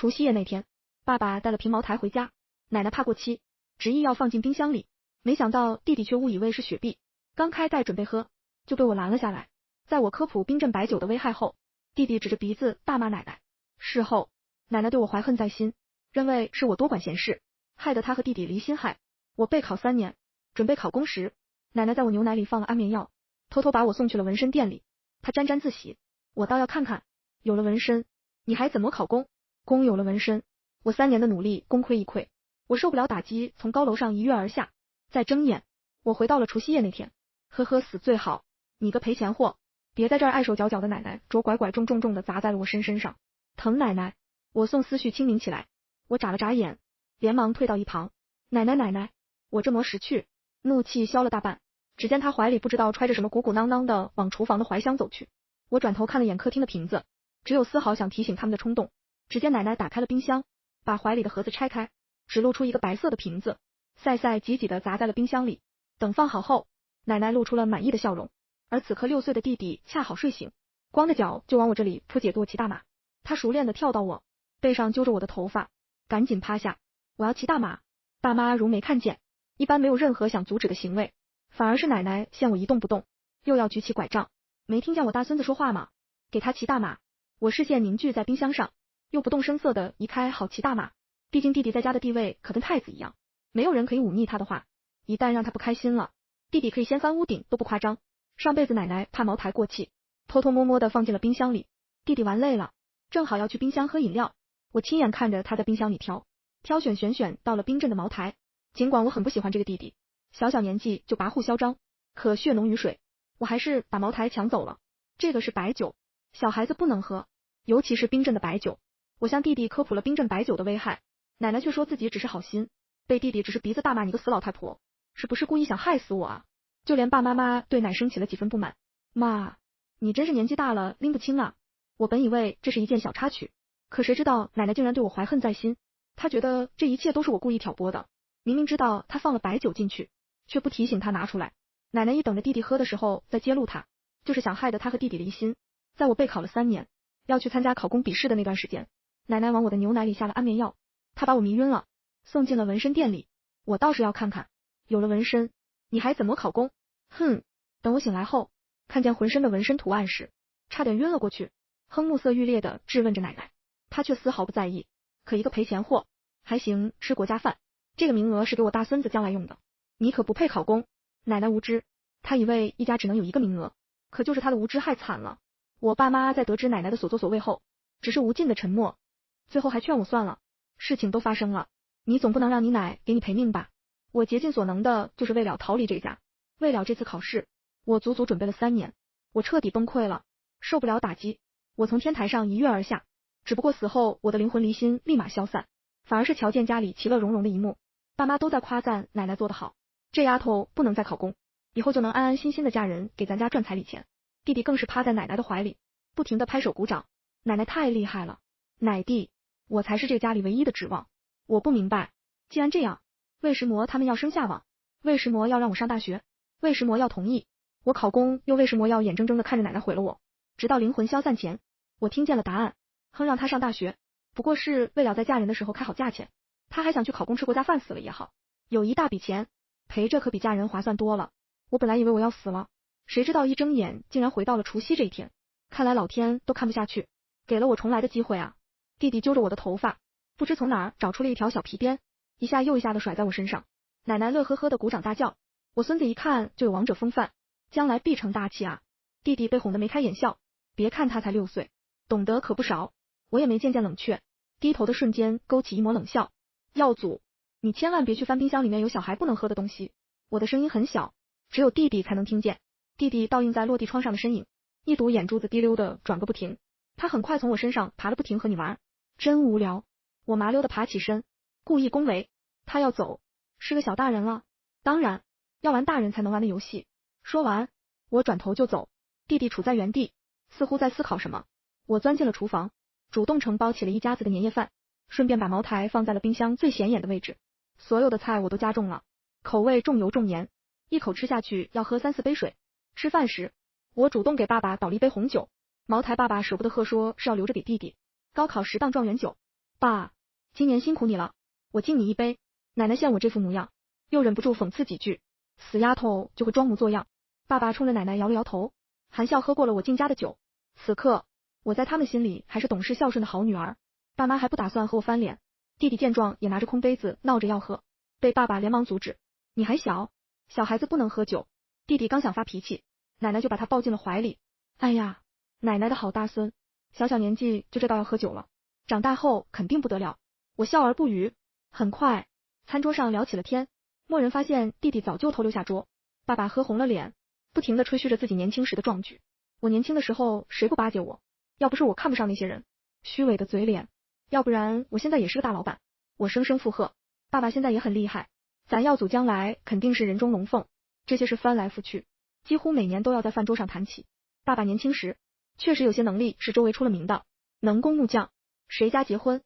除夕夜那天，爸爸带了瓶茅台回家，奶奶怕过期，执意要放进冰箱里，没想到弟弟却误以为是雪碧，刚开盖准备喝，就被我拦了下来。在我科普冰镇白酒的危害后，弟弟指着鼻子大骂奶奶。事后，奶奶对我怀恨在心，认为是我多管闲事，害得他和弟弟离心害。我备考3年，准备考公时，奶奶在我牛奶里放了安眠药，偷偷把我送去了纹身店里。她沾沾自喜，我倒要看看，有了纹身，你还怎么考公？公有了纹身，我3年的努力功亏一篑，我受不了打击，从高楼上一跃而下。再睁眼，我回到了除夕夜那天，呵呵，死最好，你个赔钱货，别在这儿碍手搅脚的。奶奶着拐拐重重的砸在了我身上，疼奶奶！我送思绪清明起来，我眨了眨眼，连忙退到一旁。奶奶，我这魔识去，怒气消了大半。只见他怀里不知道揣着什么，鼓鼓囊囊的往厨房的怀箱走去。我转头看了眼客厅的瓶子，只有丝毫想提醒他们的冲动。只见奶奶打开了冰箱，把怀里的盒子拆开，只露出一个白色的瓶子，塞挤挤的砸在了冰箱里。等放好后，奶奶露出了满意的笑容。而此刻6岁的弟弟恰好睡醒，光着脚就往我这里扑解跺骑大马。他熟练的跳到我背上，揪着我的头发，赶紧趴下，我要骑大马。爸妈如没看见，一般没有任何想阻止的行为，反而是奶奶见我一动不动，又要举起拐杖。没听见我大孙子说话吗？给他骑大马。我视线凝聚在冰箱上，又不动声色的移开，好骑大马。毕竟弟弟在家的地位可跟太子一样，没有人可以忤逆他的话。一旦让他不开心了，弟弟可以掀翻屋顶都不夸张。上辈子奶奶怕茅台过气，偷偷摸摸的放进了冰箱里。弟弟玩累了，正好要去冰箱喝饮料，我亲眼看着他在冰箱里挑选到了冰镇的茅台。尽管我很不喜欢这个弟弟，小年纪就跋扈嚣张，可血浓于水，我还是把茅台抢走了。这个是白酒，小孩子不能喝，尤其是冰镇的白酒。我向弟弟科普了冰镇白酒的危害，奶奶却说自己只是好心，被弟弟只是鼻子大骂，你个死老太婆，是不是故意想害死我啊？就连爸妈对奶生起了几分不满，妈，你真是年纪大了拎不清啊。我本以为这是一件小插曲，可谁知道奶奶竟然对我怀恨在心。她觉得这一切都是我故意挑拨的，明明知道他放了白酒进去，却不提醒他拿出来。奶奶一等着弟弟喝的时候再揭露他，就是想害得他和弟弟离心。在我备考了3年，要去参加考公笔试的那段时间，奶奶往我的牛奶里下了安眠药，她把我迷晕了，送进了纹身店里。我倒是要看看，有了纹身，你还怎么考公？哼！等我醒来后，看见浑身的纹身图案时，差点晕了过去，目色欲裂的质问着奶奶，她却丝毫不在意。可一个赔钱货，还行，吃国家饭，这个名额是给我大孙子将来用的，你可不配考公。奶奶无知，她以为一家只能有1个名额，可就是她的无知害惨了。我爸妈在得知奶奶的所作所为后，只是无尽的沉默，最后还劝我算了，事情都发生了，你总不能让你奶给你赔命吧。我竭尽所能的就是为了逃离这个家，为了这次考试，我足足准备了3年。我彻底崩溃了，受不了打击，我从天台上一跃而下。只不过死后我的灵魂离心立马消散，反而是瞧见家里其乐融融的一幕，爸妈都在夸赞奶奶做得好，这丫头不能再考公，以后就能安安心心的嫁人给咱家赚彩礼钱。弟弟更是趴在奶奶的怀里，不停的拍手鼓掌，奶奶太厉害了，奶弟，我才是这个家里唯一的指望。我不明白，既然这样，为什么他们要生下我？为什么要让我上大学？为什么要同意我考公？又为什么要眼睁睁的看着奶奶毁了我？直到灵魂消散前，我听见了答案，让她上大学，不过是为了在嫁人的时候开好价钱。她还想去考公吃国家饭，死了也好，有一大笔钱，赔着可比嫁人划算多了。我本来以为我要死了，谁知道一睁眼竟然回到了除夕这一天。看来老天都看不下去，给了我重来的机会啊。弟弟揪着我的头发，不知从哪儿找出了一条小皮鞭，一下又一下的甩在我身上。奶奶乐呵呵的鼓掌大叫，我孙子一看就有王者风范，将来必成大器啊。弟弟被哄得眉开眼笑，别看他才6岁，懂得可不少。我也没渐渐冷却，低头的瞬间勾起一抹冷笑。耀祖，你千万别去翻冰箱里面有小孩不能喝的东西。我的声音很小，只有弟弟才能听见。弟弟倒映在落地窗上的身影，一堵眼珠子滴溜的转个不停。他很快从我身上爬了不停，和你玩，真无聊。我麻溜的爬起身，故意恭维，他要走，是个小大人了，当然要玩大人才能玩的游戏。说完，我转头就走。弟弟处在原地，似乎在思考什么。我钻进了厨房，主动承包起了一家子的年夜饭，顺便把茅台放在了冰箱最显眼的位置。所有的菜我都加重了，口味重油重盐，一口吃下去要喝3、4杯水。吃饭时，我主动给爸爸倒了一杯红酒，茅台爸爸舍不得喝，说是要留着给弟弟，高考10档状元酒。爸，今年辛苦你了，我敬你一杯。奶奶见我这副模样，又忍不住讽刺几句，死丫头就会装模作样。爸爸冲着奶奶摇了摇头，含笑喝过了我敬家的酒。此刻，我在他们心里还是懂事孝顺的好女儿。爸妈还不打算和我翻脸，弟弟见状也拿着空杯子闹着要喝，被爸爸连忙阻止。你还小，小孩子不能喝酒。弟弟刚想发脾气，奶奶就把他抱进了怀里。哎呀，奶奶的好大孙，小小年纪就知道要喝酒了，长大后肯定不得了。我笑而不语。很快，餐桌上聊起了天，蓦然发现弟弟早就偷溜下桌。爸爸喝红了脸，不停地吹嘘着自己年轻时的壮举。我年轻的时候谁不巴结我？要不是我看不上那些人，虚伪的嘴脸，要不然我现在也是个大老板。我声声附和，爸爸现在也很厉害，咱耀祖将来肯定是人中龙凤。这些事翻来覆去，几乎每年都要在饭桌上谈起。爸爸年轻时确实有些能力是周围出了名的，能工木匠，谁家结婚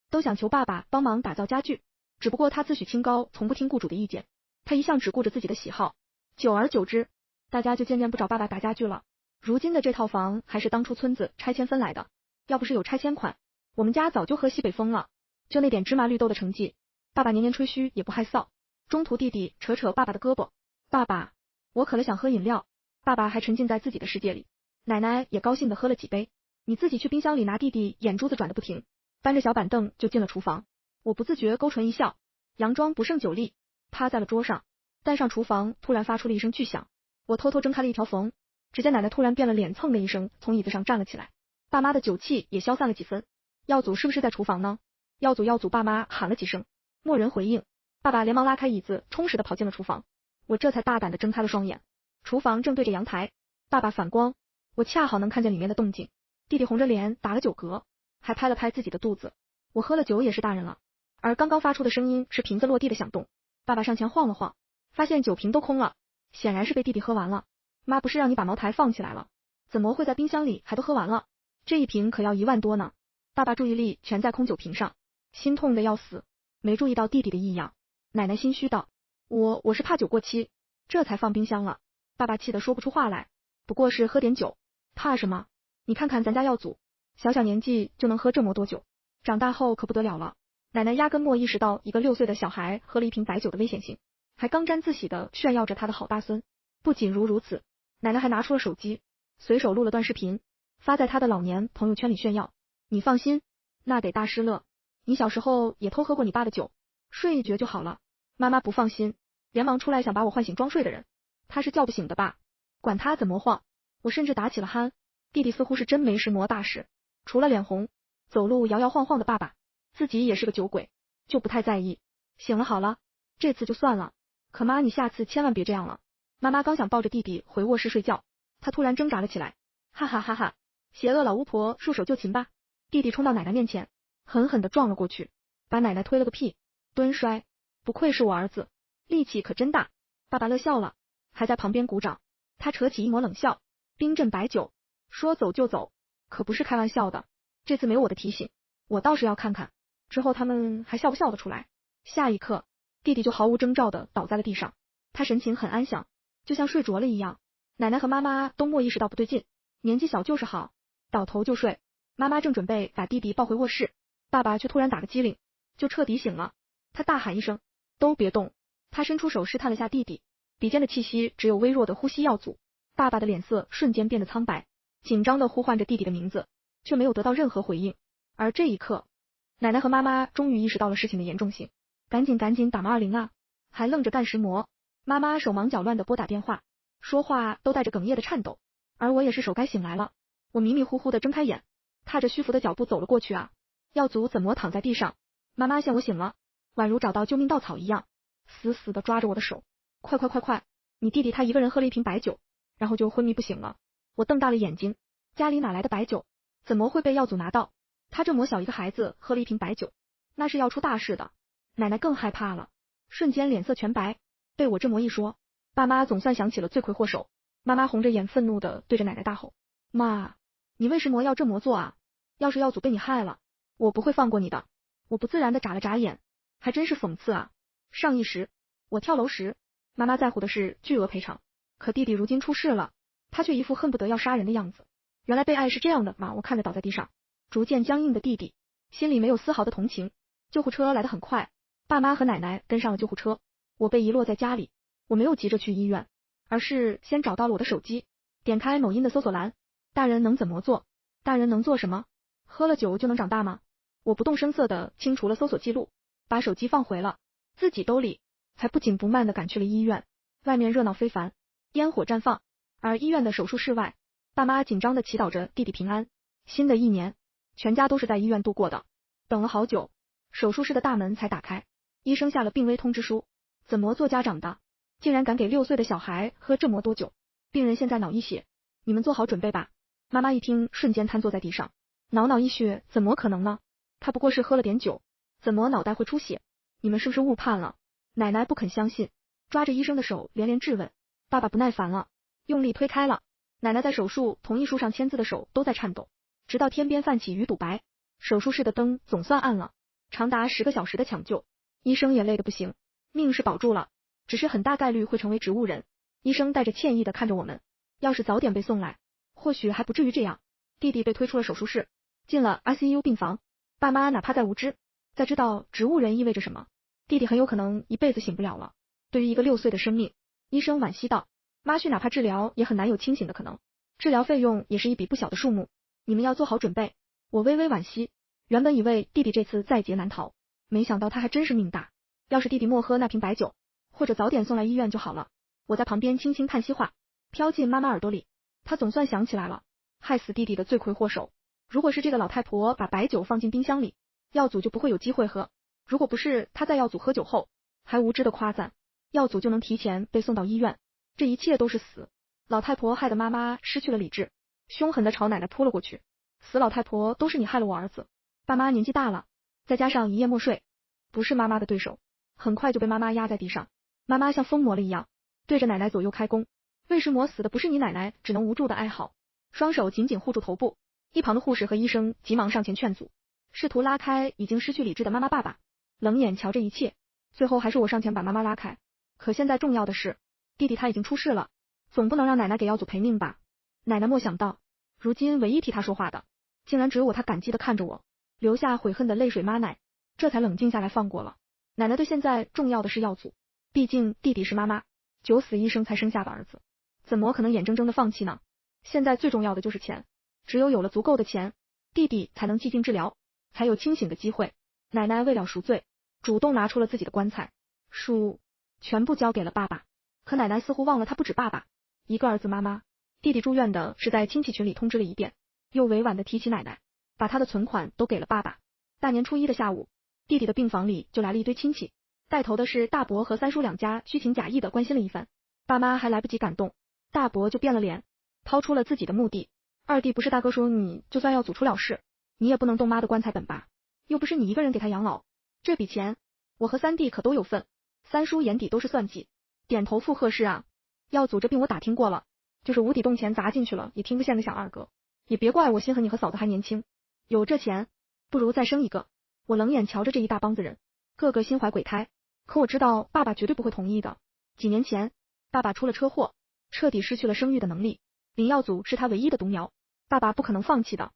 都想求爸爸帮忙打造家具。只不过他自诩清高，从不听雇主的意见，他一向只顾着自己的喜好。久而久之，大家就渐渐不找爸爸打家具了。如今的这套房还是当初村子拆迁分来的，要不是有拆迁款，我们家早就喝西北风了。就那点芝麻绿豆的成绩，爸爸年年吹嘘也不害臊。中途弟弟扯扯爸爸的胳膊，爸爸，我渴了想喝饮料。爸爸还沉浸在自己的世界里。奶奶也高兴的喝了几杯，你自己去冰箱里拿。弟弟眼珠子转得不停，搬着小板凳就进了厨房。我不自觉勾唇一笑，佯装不胜酒力，趴在了桌上。但上厨房突然发出了一声巨响，我偷偷睁开了一条缝，只见奶奶突然变了脸，蹭的一声从椅子上站了起来，爸妈的酒气也消散了几分。耀祖是不是在厨房呢？耀祖耀祖，爸妈喊了几声，没人回应。爸爸连忙拉开椅子，充实的跑进了厨房。我这才大胆的睁开了双眼，厨房正对着阳台，爸爸反光，我恰好能看见里面的动静。弟弟红着脸打了酒嗝，还拍了拍自己的肚子。我喝了酒也是大人了，而刚刚发出的声音是瓶子落地的响动。爸爸上前晃了晃，发现酒瓶都空了，显然是被弟弟喝完了。妈不是让你把茅台放起来了，怎么会在冰箱里还都喝完了？这一瓶可要1万多呢。爸爸注意力全在空酒瓶上，心痛的要死，没注意到弟弟的异样。奶奶心虚道，我是怕酒过期，这才放冰箱了。爸爸气得说不出话来，不过是喝点酒，怕什么？你看看咱家耀祖，小小年纪就能喝这么多酒，长大后可不得了了。奶奶压根没意识到一个6岁的小孩喝了一瓶白酒的危险性，还刚沾自喜的炫耀着他的好大孙。不仅如此，奶奶还拿出了手机，随手录了段视频，发在他的老年朋友圈里炫耀。你放心，那得大师乐，你小时候也偷喝过你爸的酒，睡一觉就好了。妈妈不放心，连忙出来想把我唤醒装睡的人，他是叫不醒的吧？管他怎么晃，我甚至打起了鼾。弟弟似乎是真没什么大事，除了脸红，走路摇摇晃晃的爸爸，自己也是个酒鬼，就不太在意。醒了好了，这次就算了，可妈你下次千万别这样了。妈妈刚想抱着弟弟回卧室睡觉，她突然挣扎了起来，哈哈哈哈，邪恶老巫婆束手就擒吧。弟弟冲到奶奶面前，狠狠地撞了过去，把奶奶推了个屁，蹲摔。不愧是我儿子，力气可真大。爸爸乐笑了，还在旁边鼓掌。他扯起一抹冷笑，冰镇白酒，说走就走，可不是开玩笑的。这次没有我的提醒，我倒是要看看之后他们还笑不笑得出来。下一刻，弟弟就毫无征兆的倒在了地上，他神情很安详，就像睡着了一样。奶奶和妈妈都没意识到不对劲，年纪小就是好，倒头就睡。妈妈正准备把弟弟抱回卧室，爸爸却突然打个激灵，就彻底醒了。他大喊一声，都别动。他伸出手试探了下弟弟，鼻尖的气息只有微弱的呼吸耀祖。爸爸的脸色瞬间变得苍白，紧张的呼唤着弟弟的名字，却没有得到任何回应。而这一刻，奶奶和妈妈终于意识到了事情的严重性，赶紧打120啊，还愣着干什么？妈妈手忙脚乱的拨打电话，说话都带着哽咽的颤抖。而我也是手该醒来了，我迷迷糊糊的睁开眼，踏着虚浮的脚步走了过去啊。耀祖怎么躺在地上？妈妈见我醒了，宛如找到救命稻草一样，死死的抓着我的手，快，你弟弟他一个人喝了一瓶白酒，然后就昏迷不醒了。我瞪大了眼睛，家里哪来的白酒？怎么会被耀祖拿到？他这么小一个孩子喝了一瓶白酒，那是要出大事的。奶奶更害怕了，瞬间脸色全白。被我这么一说，爸妈总算想起了罪魁祸首。妈妈红着眼愤怒的对着奶奶大吼，妈，你为什么要这么做啊？要是耀祖被你害了，我不会放过你的。我不自然的眨了眨眼，还真是讽刺啊。上一时我跳楼时，妈妈在乎的是巨额赔偿，可弟弟如今出事了，他却一副恨不得要杀人的样子。原来被爱是这样的吗？我看着倒在地上逐渐僵硬的弟弟，心里没有丝毫的同情。救护车来得很快，爸妈和奶奶跟上了救护车，我被遗落在家里。我没有急着去医院，而是先找到了我的手机，点开某音的搜索栏，大人能怎么做？大人能做什么？喝了酒就能长大吗？我不动声色地清除了搜索记录，把手机放回了自己兜里，才不紧不慢地赶去了医院。外面热闹非凡，烟火绽放，而医院的手术室外，爸妈紧张地祈祷着弟弟平安。新的一年，全家都是在医院度过的。等了好久，手术室的大门才打开，医生下了病危通知书。怎么做家长的，竟然敢给6岁的小孩喝这么多酒？病人现在脑溢血，你们做好准备吧。妈妈一听，瞬间瘫坐在地上。脑溢血怎么可能呢？他不过是喝了点酒，怎么脑袋会出血？你们是不是误判了？奶奶不肯相信，抓着医生的手连连质问。爸爸不耐烦了，用力推开了。奶奶在手术同意书上签字的手都在颤抖，直到天边泛起鱼肚白，手术室的灯总算暗了。长达10个小时的抢救，医生也累得不行，命是保住了，只是很大概率会成为植物人。医生带着歉意地看着我们，要是早点被送来，或许还不至于这样。弟弟被推出了手术室，进了 ICU 病房。爸妈哪怕再无知，在知道植物人意味着什么，弟弟很有可能一辈子醒不了了。对于一个6岁的生命，医生惋惜道，妈去哪怕治疗也很难有清醒的可能，治疗费用也是一笔不小的数目，你们要做好准备。我微微惋惜，原本以为弟弟这次在劫难逃，没想到他还真是命大。要是弟弟莫喝那瓶白酒，或者早点送来医院就好了。我在旁边轻轻叹息话，飘进妈妈耳朵里，她总算想起来了，害死弟弟的罪魁祸首，如果是这个老太婆把白酒放进冰箱里，药祖就不会有机会喝。如果不是她在药祖喝酒后还无知的夸赞，药祖就能提前被送到医院。这一切都是死。老太婆害得妈妈失去了理智，凶狠地朝奶奶扑了过去。死老太婆，都是你害了我儿子。爸妈年纪大了，再加上一夜没睡，不是妈妈的对手，很快就被妈妈压在地上。妈妈像疯魔了一样，对着奶奶左右开弓。为什么死的不是你奶奶？只能无助的哀嚎，双手紧紧护住头部。一旁的护士和医生急忙上前劝阻，试图拉开已经失去理智的妈妈爸爸，冷眼瞧着一切。最后还是我上前把妈妈拉开。可现在重要的是，弟弟他已经出事了，总不能让奶奶给药祖赔命吧。奶奶没想到，如今唯一替他说话的，竟然只有我。他感激地看着我，流下悔恨的泪水。妈奶，这才冷静下来放过了。奶奶对现在重要的是药祖，毕竟弟弟是妈妈9死医生才生下的儿子，怎么可能眼睁睁的放弃呢？现在最重要的就是钱，只有有了足够的钱，弟弟才能寂静治疗，才有清醒的机会。奶奶为了赎罪，主动拿出了自己的棺材，全部交给了爸爸。可奶奶似乎忘了，她不止爸爸一个儿子。妈妈，弟弟住院的是在亲戚群里通知了一遍，又委婉的提起奶奶，把他的存款都给了爸爸。大年初1的下午，弟弟的病房里就来了一堆亲戚，带头的是大伯和三叔两家，虚情假意的关心了一番。爸妈还来不及感动，大伯就变了脸，掏出了自己的目的。二弟，不是大哥说你就算要祖出了事，你也不能动妈的棺材本吧？又不是你一个人给他养老，这笔钱我和三弟可都有份。三叔眼底都是算计，点头附和。是啊，药祖这病我打听过了，就是无底洞钱砸进去了，也听不见个响。二哥，也别怪我心狠，你和嫂子还年轻，有这钱不如再生一个。我冷眼瞧着这一大帮子人，个个心怀鬼胎，可我知道爸爸绝对不会同意的。几年前爸爸出了车祸，彻底失去了生育的能力，林耀祖是他唯一的独苗，爸爸不可能放弃的。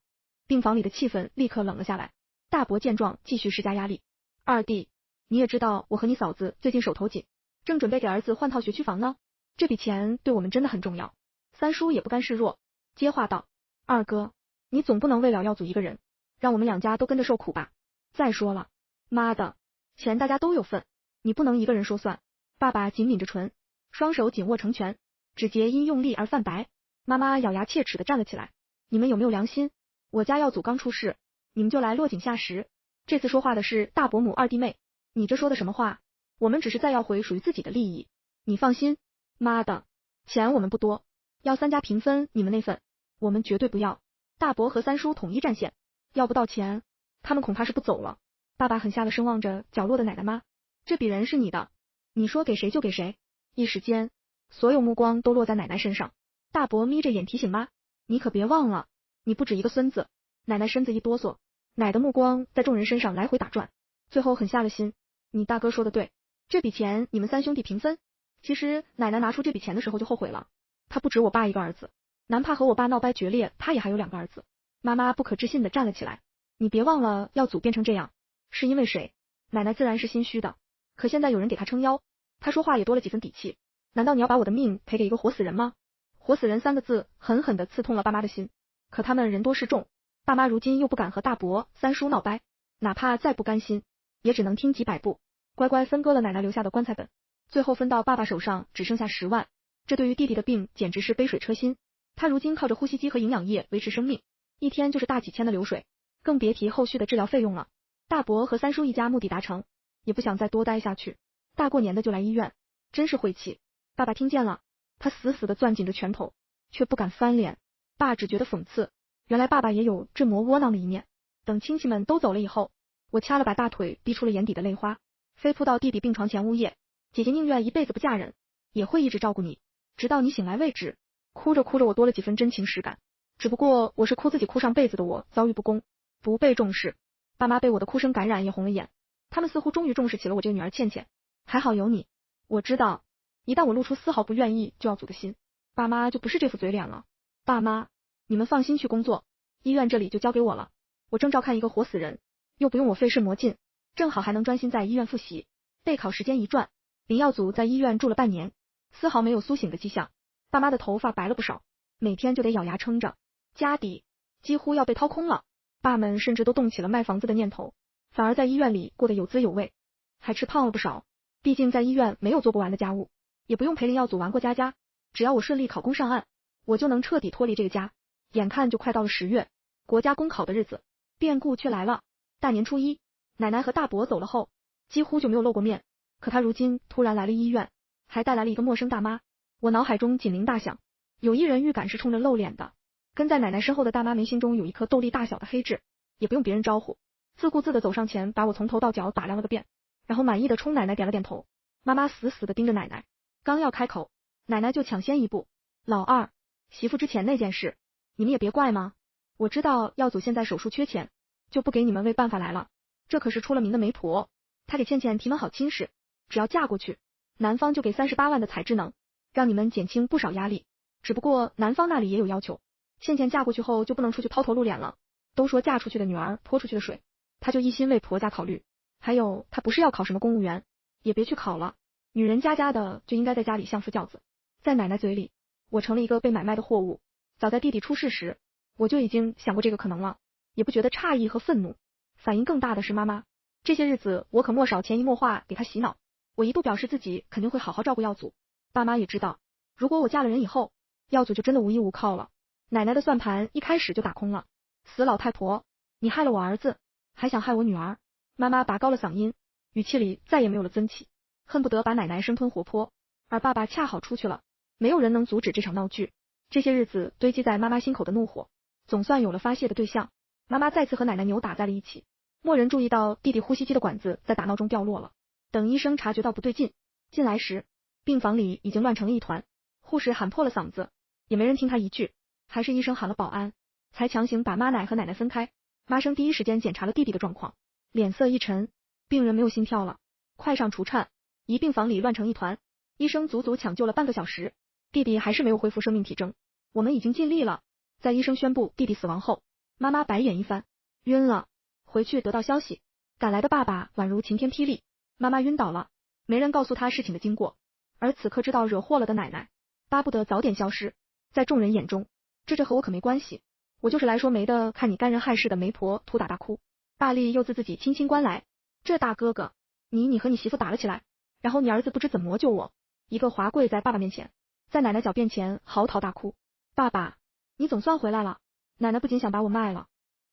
病房里的气氛立刻冷了下来。大伯见状继续施加压力，二弟，你也知道我和你嫂子最近手头紧，正准备给儿子换套学区房呢，这笔钱对我们真的很重要。三叔也不甘示弱，接话道，二哥，你总不能为了耀祖一个人，让我们两家都跟着受苦吧。再说了，妈的，钱大家都有份，你不能一个人说算。爸爸紧抿着唇，双手紧握成拳，指节因用力而泛白。妈妈咬牙切齿地站了起来，你们有没有良心？我家耀祖刚出事，你们就来落井下石。这次说话的是大伯母二弟妹，你这说的什么话？我们只是在要回属于自己的利益。你放心，妈的，钱我们不多，要三家平分你们那份，我们绝对不要。大伯和三叔统一战线，要不到钱，他们恐怕是不走了。爸爸狠下了声望着角落的奶奶妈，这笔人是你的，你说给谁就给谁。一时间，所有目光都落在奶奶身上。大伯眯着眼提醒妈，你可别忘了，你不止一个孙子。奶奶身子一哆嗦，奶的目光在众人身上来回打转，最后狠下了心，你大哥说的对，这笔钱你们三兄弟平分。其实奶奶拿出这笔钱的时候就后悔了，她不止我爸一个儿子，哪怕和我爸闹掰决裂，她也还有2个儿子。妈妈不可置信地站了起来，你别忘了耀祖变成这样，是因为谁？奶奶自然是心虚的，可现在有人给她撑腰，她说话也多了几分底气。难道你要把我的命赔给一个活死人吗？活死人3个字狠狠地刺痛了爸妈的心，可他们人多势众，爸妈如今又不敢和大伯、三叔闹掰，哪怕再不甘心，也只能听几百步，乖乖分割了奶奶留下的棺材本，最后分到爸爸手上只剩下10万。这对于弟弟的病简直是杯水车薪，他如今靠着呼吸机和营养液维持生命，一天就是大几千的流水，更别提后续的治疗费用了。大伯和三叔一家目的达成，也不想再多待下去，大过年的就来医院，真是晦气。爸爸听见了，他死死地攥紧着拳头，却不敢翻脸。爸只觉得讽刺，原来爸爸也有这么窝囊的一面。等亲戚们都走了以后，我掐了把大腿，逼出了眼底的泪花，飞扑到弟弟病床前呜咽，姐姐宁愿一辈子不嫁人，也会一直照顾你，直到你醒来为止。哭着哭着，我多了几分真情实感。只不过我是哭自己哭上辈子的我遭遇不公，不被重视。爸妈被我的哭声感染，也红了眼，他们似乎终于重视起了我这个女儿倩倩。还好有你，我知道，一旦我露出丝毫不愿意就要祖的心，爸妈就不是这副嘴脸了。爸妈，你们放心去工作，医院这里就交给我了，我正照看一个活死人，又不用我费事磨劲，正好还能专心在医院复习。备考时间一转，林耀祖在医院住了半年，丝毫没有苏醒的迹象。爸妈的头发白了不少，每天就得咬牙撑着，家底几乎要被掏空了。爸们甚至都动起了卖房子的念头，反而在医院里过得有滋有味，还吃胖了不少。毕竟在医院没有做不完的家务，也不用陪林耀祖玩过家家，只要我顺利考公上岸，我就能彻底脱离这个家。眼看就快到了10月，国家公考的日子，变故却来了。大年初一，奶奶和大伯走了后，几乎就没有露过面，可他如今突然来了医院，还带来了一个陌生大妈。我脑海中警铃大响，有一人预感是冲着露脸的。跟在奶奶身后的大妈眉心中有一颗豆粒大小的黑痣，也不用别人招呼，自顾自地走上前，把我从头到脚打量了个遍，然后满意的冲奶奶点了点头。妈妈死死地盯着奶奶，刚要开口，奶奶就抢先一步：老二，媳妇之前那件事，你们也别怪吗？我知道耀祖现在手术缺钱，就不给你们为办法来了，这可是出了名的媒婆，她给倩倩提门好亲事，只要嫁过去，男方就给38万的采智能，让你们减轻不少压力。只不过男方那里也有要求，倩倩嫁过去后就不能出去抛头露脸了，都说嫁出去的女儿泼出去的水，她就一心为婆家考虑。还有，她不是要考什么公务员，也别去考了，女人家家的就应该在家里相夫教子。在奶奶嘴里，我成了一个被买卖的货物。早在弟弟出事时，我就已经想过这个可能了，也不觉得诧异和愤怒，反应更大的是妈妈。这些日子我可莫少潜移默化给她洗脑，我一度表示自己肯定会好好照顾耀祖。爸妈也知道，如果我嫁了人以后，耀祖就真的无依无靠了。奶奶的算盘一开始就打空了，死老太婆，你害了我儿子，还想害我女儿。妈妈拔高了嗓音，语气里再也没有了尊气，恨不得把奶奶生吞活剥。而爸爸恰好出去了，没有人能阻止这场闹剧。这些日子堆积在妈妈心口的怒火，总算有了发泄的对象。妈妈再次和奶奶扭打在了一起，蓦然注意到弟弟呼吸机的管子在打闹中掉落了。等医生察觉到不对劲，进来时，病房里已经乱成了一团，护士喊破了嗓子，也没人听他一句，还是医生喊了保安，才强行把妈奶和奶奶分开。妈生第一时间检查了弟弟的状况，脸色一沉，病人没有心跳了，快上除颤。一病房里乱成一团，医生足足抢救了半个小时，弟弟还是没有恢复生命体征。我们已经尽力了。在医生宣布弟弟死亡后，妈妈白眼一翻，晕了。回去得到消息，赶来的爸爸宛如晴天霹雳，妈妈晕倒了，没人告诉他事情的经过。而此刻知道惹祸了的奶奶，巴不得早点消失。在众人眼中，这和我可没关系，我就是来说媒的，看你干人害事的媒婆突打大哭，大力又自己亲亲关来。这大哥哥，你和你媳妇打了起来，然后你儿子不知怎么救我，一个滑跪在爸爸面前，在奶奶脚便前嚎啕大哭。爸爸，你总算回来了，奶奶不仅想把我卖了，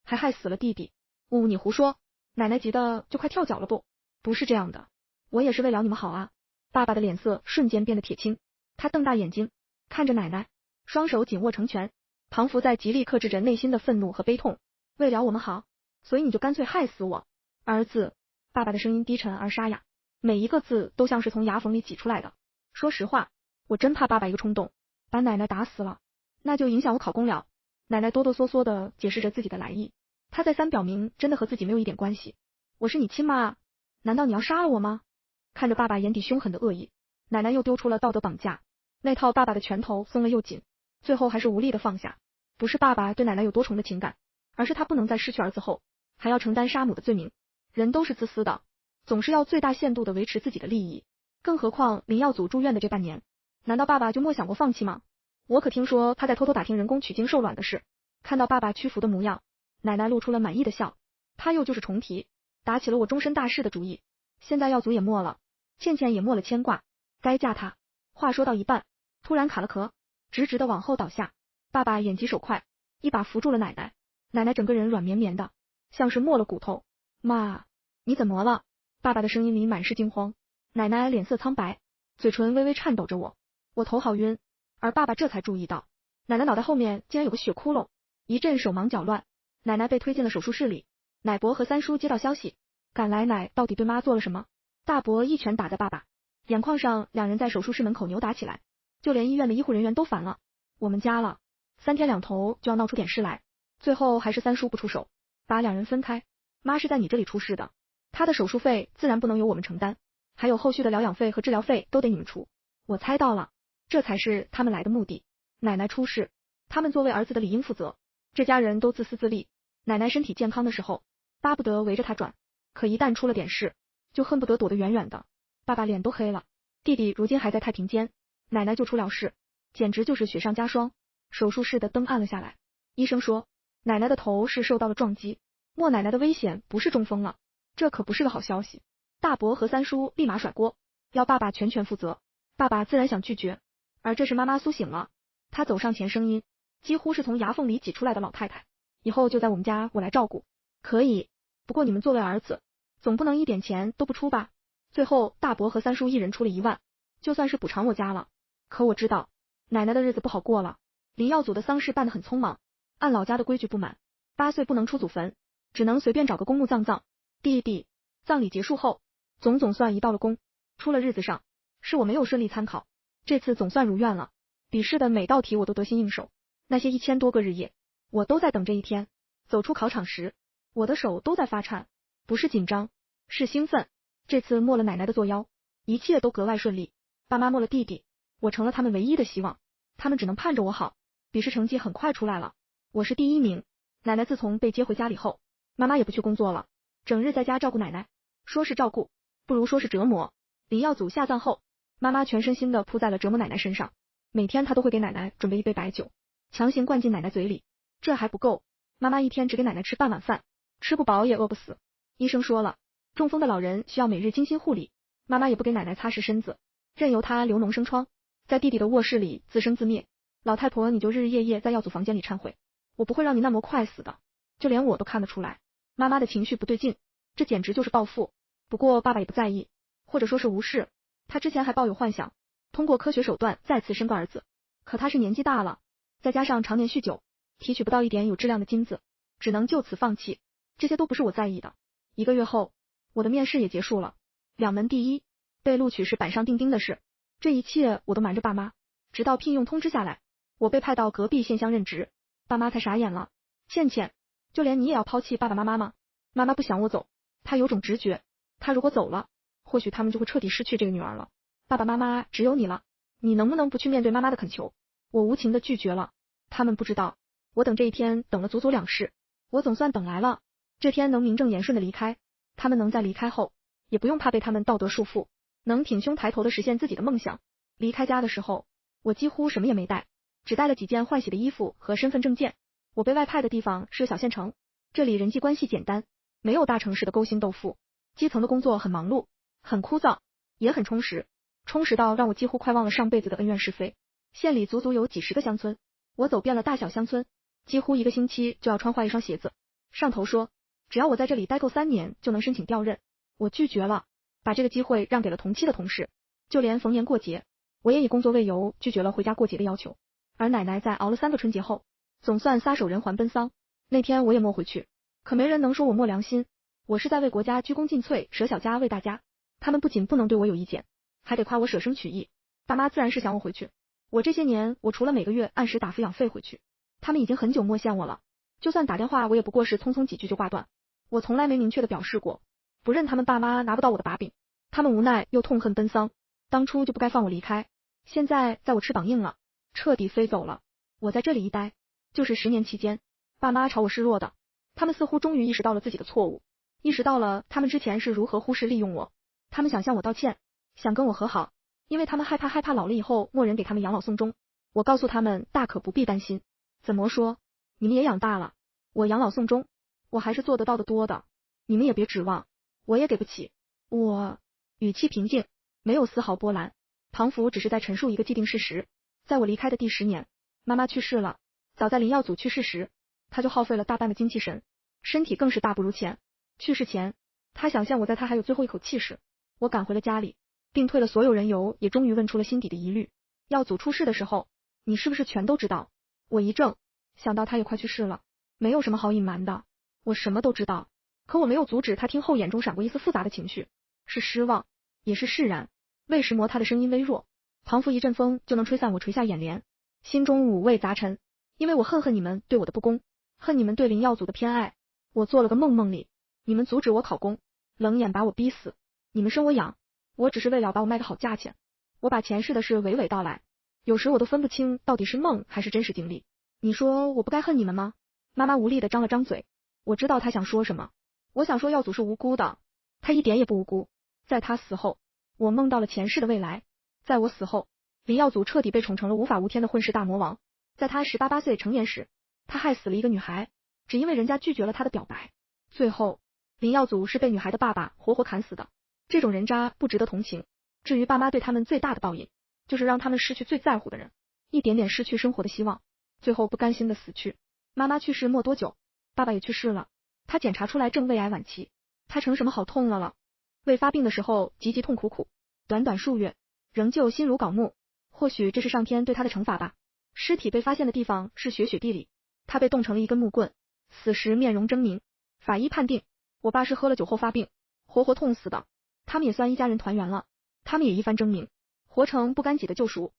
还害死了弟弟。你胡说！奶奶急得就快跳脚了。不是这样的，我也是为了你们好啊。爸爸的脸色瞬间变得铁青，他瞪大眼睛看着奶奶，双手紧握成拳，彷佛在极力克制着内心的愤怒和悲痛。为了我们好，所以你就干脆害死我。儿子，爸爸的声音低沉而沙哑，每一个字都像是从牙缝里挤出来的。说实话，我真怕爸爸一个冲动把奶奶打死了，那就影响我考公了。奶奶哆哆嗦嗦地解释着自己的来意，她再三表明真的和自己没有一点关系。我是你亲妈啊，难道你要杀了我吗？看着爸爸眼底凶狠的恶意，奶奶又丢出了道德绑架，那套爸爸的拳头松了又紧，最后还是无力的放下。不是爸爸对奶奶有多重的情感，而是他不能在失去儿子后还要承担杀母的罪名。人都是自私的，总是要最大限度的维持自己的利益。更何况林耀祖住院的这半年，难道爸爸就没想过放弃吗？我可听说他在偷偷打听人工取精受卵的事。看到爸爸屈服的模样，奶奶露出了满意的笑。他又就是重提，打起了我终身大事的主意。现在耀祖也没了，倩倩也没了牵挂，该嫁他。话说到一半，突然卡了壳，直直的往后倒下。爸爸眼疾手快，一把扶住了奶奶。奶奶整个人软绵绵的，像是没了骨头。妈，你怎么了？爸爸的声音里满是惊慌。奶奶脸色苍白，嘴唇微微颤抖着。我头好晕。而爸爸这才注意到，奶奶脑袋后面竟然有个血窟窿，一阵手忙脚乱。奶奶被推进了手术室里。奶伯和三叔接到消息，赶来。奶到底对妈做了什么？大伯一拳打在爸爸眼眶上，两人在手术室门口扭打起来，就连医院的医护人员都烦了。我们家了，3天2头就要闹出点事来，最后还是三叔不出手，把两人分开。妈是在你这里出事的，她的手术费自然不能由我们承担，还有后续的疗养费和治疗费都得你们出。我猜到了，这才是他们来的目的。奶奶出事，他们作为儿子的理应负责。这家人都自私自利，奶奶身体健康的时候巴不得围着她转，可一旦出了点事，就恨不得躲得远远的。爸爸脸都黑了，弟弟如今还在太平间，奶奶就出了事，简直就是雪上加霜。手术室的灯暗了下来，医生说奶奶的头是受到了撞击，莫奶奶的危险不是中风了，这可不是个好消息。大伯和三叔立马甩锅，要爸爸全权负责。爸爸自然想拒绝，而这时妈妈苏醒了，她走上前，声音几乎是从牙缝里挤出来的。老太太，以后就在我们家我来照顾。可以，不过你们作为儿子，总不能一点钱都不出吧？最后大伯和三叔一人出了1万，就算是补偿我家了。可我知道奶奶的日子不好过了。林耀祖的丧事办得很匆忙，按老家的规矩不满8岁不能出祖坟，只能随便找个公墓葬。弟弟，葬礼结束后，总算移到了宫，出了日子上，是我没有顺利参考，这次总算如愿了。笔试的每道题我都得心应手，那些1000多个日夜，我都在等这一天。走出考场时，我的手都在发颤，不是紧张，是兴奋。这次没了奶奶的作妖，一切都格外顺利。爸妈没了弟弟，我成了他们唯一的希望，他们只能盼着我好。笔试成绩很快出来了，我是第1名。奶奶自从被接回家里后，妈妈也不去工作了，整日在家照顾奶奶。说是照顾，不如说是折磨。林耀祖下葬后，妈妈全身心的扑在了折磨奶奶身上，每天她都会给奶奶准备一杯白酒，强行灌进奶奶嘴里。这还不够，妈妈一天只给奶奶吃半碗饭，吃不饱也饿不死。医生说了，中风的老人需要每日精心护理，妈妈也不给奶奶擦拭身子，任由她流脓生疮，在弟弟的卧室里自生自灭。老太婆，你就日日夜夜在耀祖房间里忏悔，我不会让你那么快死的。就连我都看得出来，妈妈的情绪不对劲，这简直就是报复。不过爸爸也不在意，或者说是无视。他之前还抱有幻想，通过科学手段再次生个儿子，可他是年纪大了，再加上常年酗酒，提取不到一点有质量的金子，只能就此放弃。这些都不是我在意的。1个月后，我的面试也结束了，2门第一，被录取是板上钉钉的事。这一切我都瞒着爸妈，直到聘用通知下来，我被派到隔壁县乡任职，爸妈才傻眼了。倩倩，就连你也要抛弃爸爸妈妈吗？妈妈不想我走，她有种直觉，她如果走了，或许他们就会彻底失去这个女儿了。爸爸妈妈只有你了，你能不能不去面对妈妈的恳求？我无情的拒绝了。他们不知道，我等这一天等了足足2世，我总算等来了。这天能名正言顺的离开，他们能在离开后，也不用怕被他们道德束缚，能挺胸抬头的实现自己的梦想。离开家的时候，我几乎什么也没带，只带了几件换洗的衣服和身份证件。我被外派的地方是小县城，这里人际关系简单，没有大城市的勾心斗富，基层的工作很忙碌，很枯燥，也很充实，充实到让我几乎快忘了上辈子的恩怨是非。县里足足有几10个乡村，我走遍了大小乡村，几乎1个星期就要穿坏1双鞋子。上头说，只要我在这里待够3年就能申请调任，我拒绝了，把这个机会让给了同期的同事。就连逢年过节，我也以工作为由拒绝了回家过节的要求。而奶奶在熬了3个春节后，总算撒手人寰奔丧。那天我也没回去，可没人能说我没良心，我是在为国家鞠躬尽瘁，舍小家为大家。他们不仅不能对我有意见，还得夸我舍生取义。爸妈自然是想我回去，我这些年我除了每个月按时打抚养费回去，他们已经很久没见我了，就算打电话我也不过是匆匆几句就挂断。我从来没明确的表示过不认他们爸妈拿不到我的把柄，他们无奈又痛恨奔丧，当初就不该放我离开，现在在我翅膀硬了，彻底飞走了，我在这里一待就是10年期间，爸妈朝我示弱的，他们似乎终于意识到了自己的错误，意识到了他们之前是如何忽视利用我。他们想向我道歉，想跟我和好，因为他们害怕老了以后没人给他们养老送终。我告诉他们大可不必担心。怎么说？你们也养大了，我养老送终，我还是做得到的多的。你们也别指望，我也给不起。我语气平静，没有丝毫波澜，庞福只是在陈述一个既定事实。在我离开的第10年，妈妈去世了。早在林耀祖去世时，他就耗费了大半的精气神，身体更是大不如前。去世前，他想象我在他还有最后一口气时，我赶回了家里，并退了所有人油，也终于问出了心底的疑虑。耀祖出事的时候，你是不是全都知道？我一怔，想到他也快去世了，没有什么好隐瞒的，我什么都知道。可我没有阻止他听后，眼中闪过一丝复杂的情绪，是失望，也是释然。魏时磨他的声音微弱，庞福一阵风就能吹散我垂下眼帘，心中五味杂陈，因为我恨你们对我的不公，恨你们对林耀祖的偏爱。我做了个梦里，你们阻止我考公，冷眼把我逼死，你们生我养，我只是为了把我卖个好价钱。我把前世的事娓娓道来，有时我都分不清到底是梦还是真实经历。你说我不该恨你们吗？妈妈无力地张了张嘴，我知道她想说什么。我想说耀祖是无辜的，他一点也不无辜。在他死后，我梦到了前世的未来。在我死后，林耀祖彻底被宠成了无法无天的混世大魔王。在他18、8岁成年时，他害死了一个女孩，只因为人家拒绝了他的表白。最后，林耀祖是被女孩的爸爸活活砍死的。这种人渣不值得同情。至于爸妈对他们最大的报应，就是让他们失去最在乎的人，一点点失去生活的希望，最后不甘心的死去。妈妈去世没多久，爸爸也去世了。他检查出来正胃癌晚期，他成什么好痛了？胃发病的时候急痛苦，短短数月，仍旧心如槁木。或许这是上天对他的惩罚吧。尸体被发现的地方是雪地里，他被冻成了一根木棍，死时面容狰狞。法医判定，我爸是喝了酒后发病，活活痛死的。他们也算一家人团圆了，他们也一番狰狞，活成不甘己的救赎。